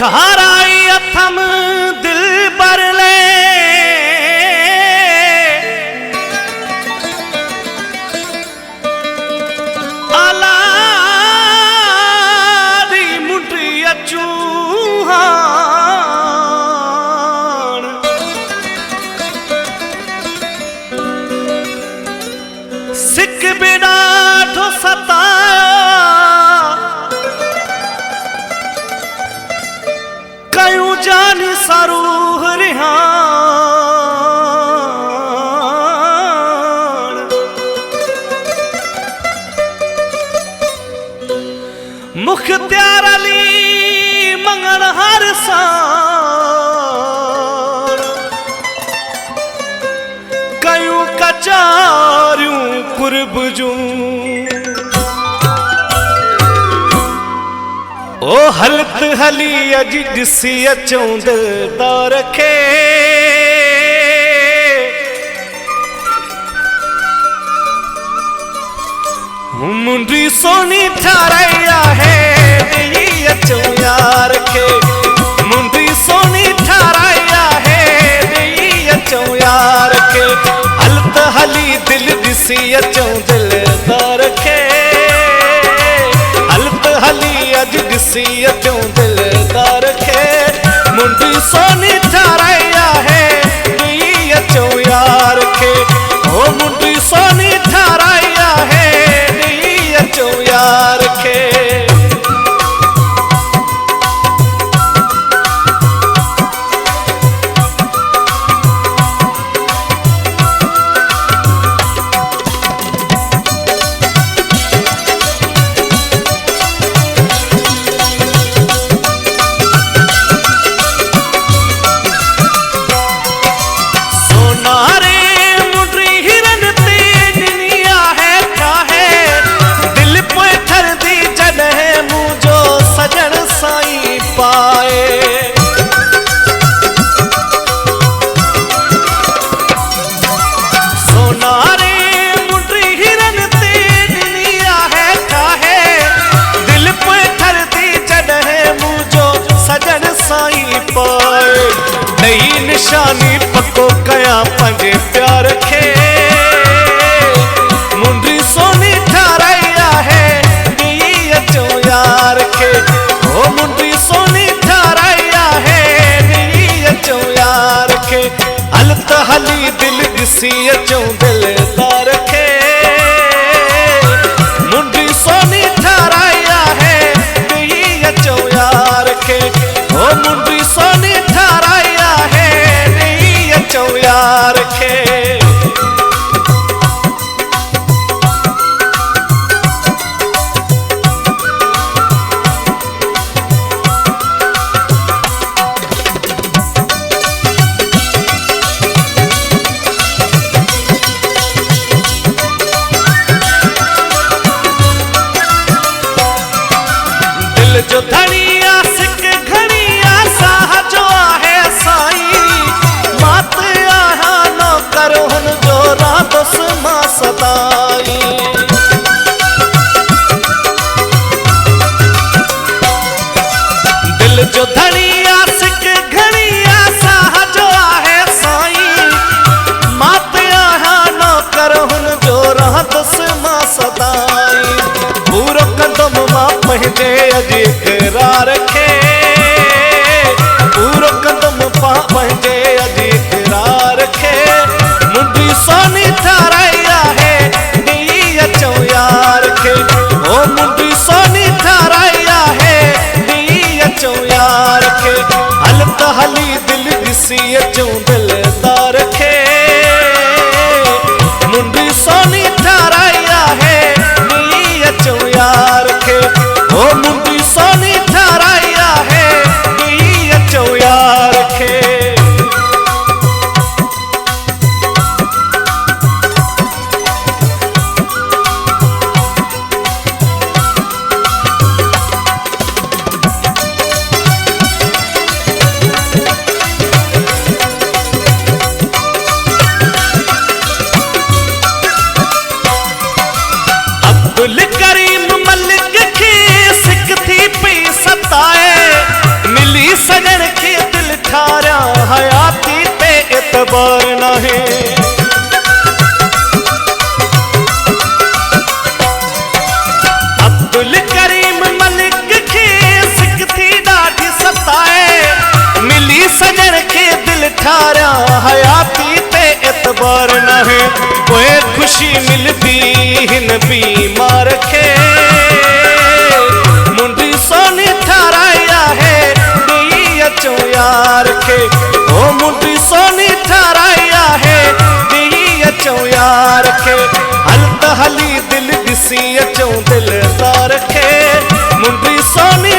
ठाराई अथम दिल बरले आलादी मुंडी अचूहान सिक बिना ठो सताया कयूं जानी सरूह रिहान मुख्तियार अली मंगण हर सान कयूं कचारियूं कुर्ब जूं ओ हलत हली अज दिसी अचूं दिलदार खे मुंडी सोनी ठाराया है दी अचूं यार खे मुंडी सोनी ठाराया है दी अचूं यार खे हलत हली दिल दिसी अचूं दिलदार खे अज दिसी अचूं दिलदार खे मुंडी सोनी ठाराया है दी अचूं यार खे ओ मुंडी सोनी ठाराया है दी अचूं यार खे निशानी पक्को कया पंजे प्यार खे मुंडी सोनी ठाराया है दी अचूं यार खे ओ मुंडी सोनी ठाराया है दी अचूं यार खे हलत हली दिल दिसी अचूं दिलदार खे मुंडी सोनी ठाराया है दी अचूं यार खे ओ मुंडी सोनी ठाराया है अचूं यार खे दिल जो धनी आसिक घणी आसाह जो आहे साईं मात आहा न कर हुन जो रादस मां सदाई दिल जो धनी आसिक घणी आसाह जो आहे साईं मात आहा न कर हुन जो रादस मां सदाई पूरो कदम मां पंहिंजे अॼु इक़रार खे पूरो कदम पंहिंजे अॼु इक़रार खे मुंडी सोनी ठाराया है दी अचूं यार खे ओ मुंडी सोनी ठाराया है दी अचूं यार खे हलत हली दिल दिसी अचूं दिलदार खे मुंडी सोनी ठाराया है दी अचूं यार खे ओ मुंडी सोनी ठाराया है दी अचूं यार खे हयाती ते एतबार नाहे। अब्दुल करीम मलिक खे सिक थी ॾाढी सताए, मिली सजण के दिल ठारिया हयाती ते एतबार नाहे। पोइ खुशी मिलती हिन बीमार खे, मुंडी सोनी ठाराई आहे ॾेई अचूं यार खे। ओ मुंडी सोनी ठाराई आहे ॾेई अचूं यार खे। हल त हली दिल ॾिसी अचूं दिलदार खे, मुंडी सोनी